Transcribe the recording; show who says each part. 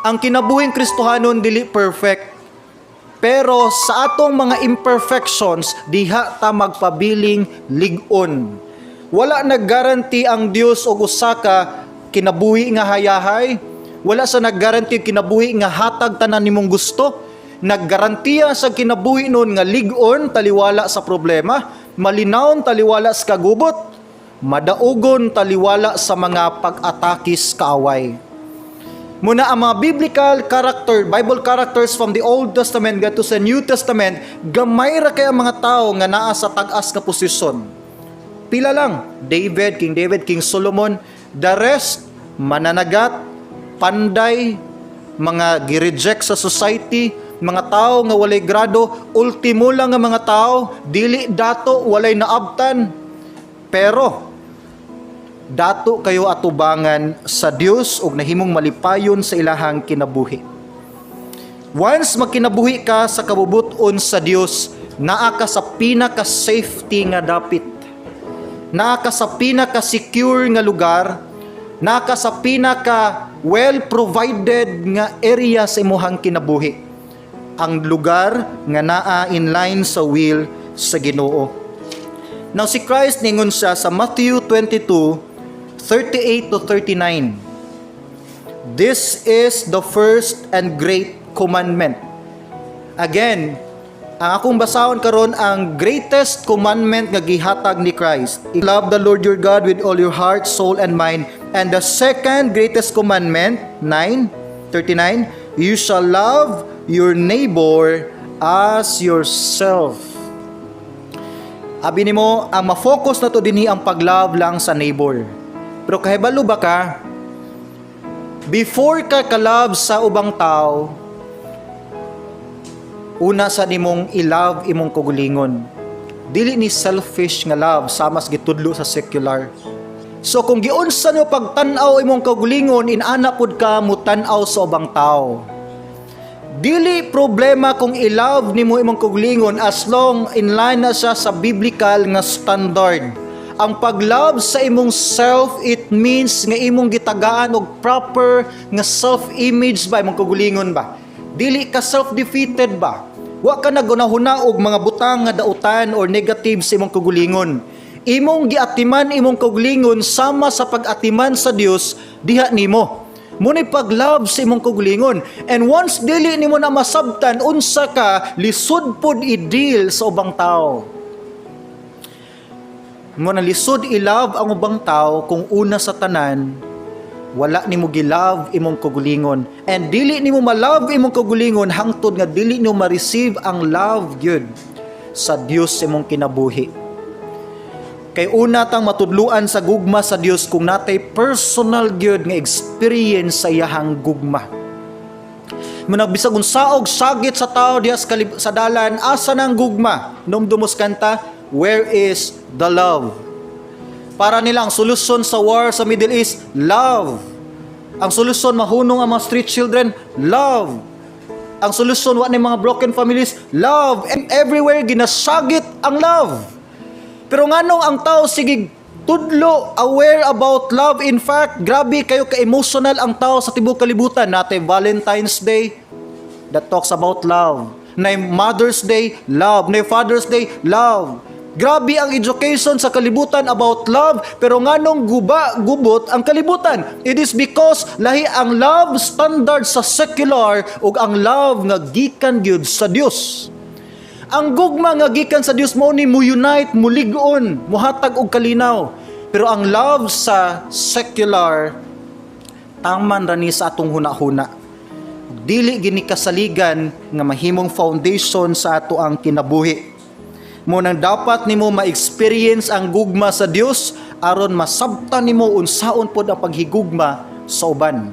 Speaker 1: Ang kinabuhing Kristohanon dili perfect. Pero sa atong mga imperfections, diha ta magpabiling lig-on. Wala naggaranti ang Dios og usa ka kinabuhi nga hayahay. Wala sa naggaranti kinabuhi nga hatag tanan nimong gusto. Naggarantiya sa kinabuhi nun nga lig-on taliwala sa problema, malinawon taliwala sa kagubot, madaugon taliwala sa mga pag-atakis kaaway. Muna ang mga Bible characters from the Old Testament to sa New Testament, gamay ra kay ang mga tao nga naa sa tag-as nga posisyon. Pila lang, King David, King Solomon, the rest, mananagat, panday, mga gireject sa society, mga tao nga walay grado, ultimo lang nga mga tao, dili dato, walay naabtan. Pero, dato kayo atubangan sa Dios ug nahimong malipayon sa ilahang kinabuhi. Once magkinabuhi ka sa kabubuton sa Dios, naa ka sa pinaka-safety nga dapit. Naa ka sa pinaka-secure nga lugar, naa ka sa pinaka-well-provided nga area sa imuhang kinabuhi. Ang lugar nga naa in line sa will sa Ginoo. Now si Christ ningon siya sa Matthew 22:38 to 39. This is the first and great commandment. Again, ang akong basahon karon ang greatest commandment nga gihatag ni Christ. Love the Lord your God with all your heart, soul, and mind. And the second greatest commandment, 9:39, you shall love your neighbor as yourself. Abi nimo, ang ma-focus na to dinhi ang pag-love lang sa neighbor. Pero kahibalo ba ka, before ka ka-love sa ubang tao, una sa nimong i-love imong kaugalingon. Dili ni selfish nga love samas gitudlo sa secular. So kung giunsa nyo pagtan-aw imong kaugalingon, inana pud ka mutan-aw sa ubang tao. Dili problema kung i-love nimo imong kaugalingon as long in line na siya sa biblical nga standard. Ang pag-love sa imong self, it means nga imong gitagaan og proper nga self-image ba imong kaugalingon ba? Dili ka self-defeated ba? Wa ka nagunahuna og mga butang nga dautan or negative sa imong kaugalingon. Imong giatiman imong kaugalingon sama sa pag-atiman sa Dios diha nimo. Munay pag-love sa imong kaugalingon. And once dili nimo na masabtan unsa ka, lisod pod i-deal sa ubang tao. Mo na lisod i-love ang ubang tao kung una sa tanan wala nimo gi-love imong kaugalingon, and dili nimo ma-love imong kaugalingon hangtod nga dili nimo ma-receive ang love gyud sa Dios sa imong kinabuhi. Kay una tang matudluan sa gugma sa Dios kung natay personal gyud nga experience sa iyahang gugma. Muna bisag unsaog sagit sa tao diha sa dalan, asa nang gugma? Numdumos kanta, where is the love? Para nilang solusyon sa war sa Middle East, love. Ang solusyon mahunong ang mga street children, love. Ang solusyon wa ni mga broken families, love. And everywhere ginasagit ang love. Pero nganong ang tao sige tudlo aware about love? In fact, grabe kayo ka-emotional ang tao sa tibuok kalibutan. Natay Valentine's Day that talks about love. Nay Mother's Day, love. Nay Father's Day, love. Grabe ang education sa kalibutan about love, pero nganong gubot ang kalibutan? It is because lahi ang love standard sa secular ug ang love nga gikan gyud sa Dios. Ang gugma nga gikan sa Dios mao ni mo unite, mo lig-on, mohatag og kalinaw. Pero ang love sa secular taman ra ni sa atong hunahuna. Dili gini kasaligan nga mahimong foundation sa ato ang kinabuhi. Mo nang dapat nimo ma-experience ang gugma sa Dios aron masabtan nimo unsaon pod ang paghigugma sa uban.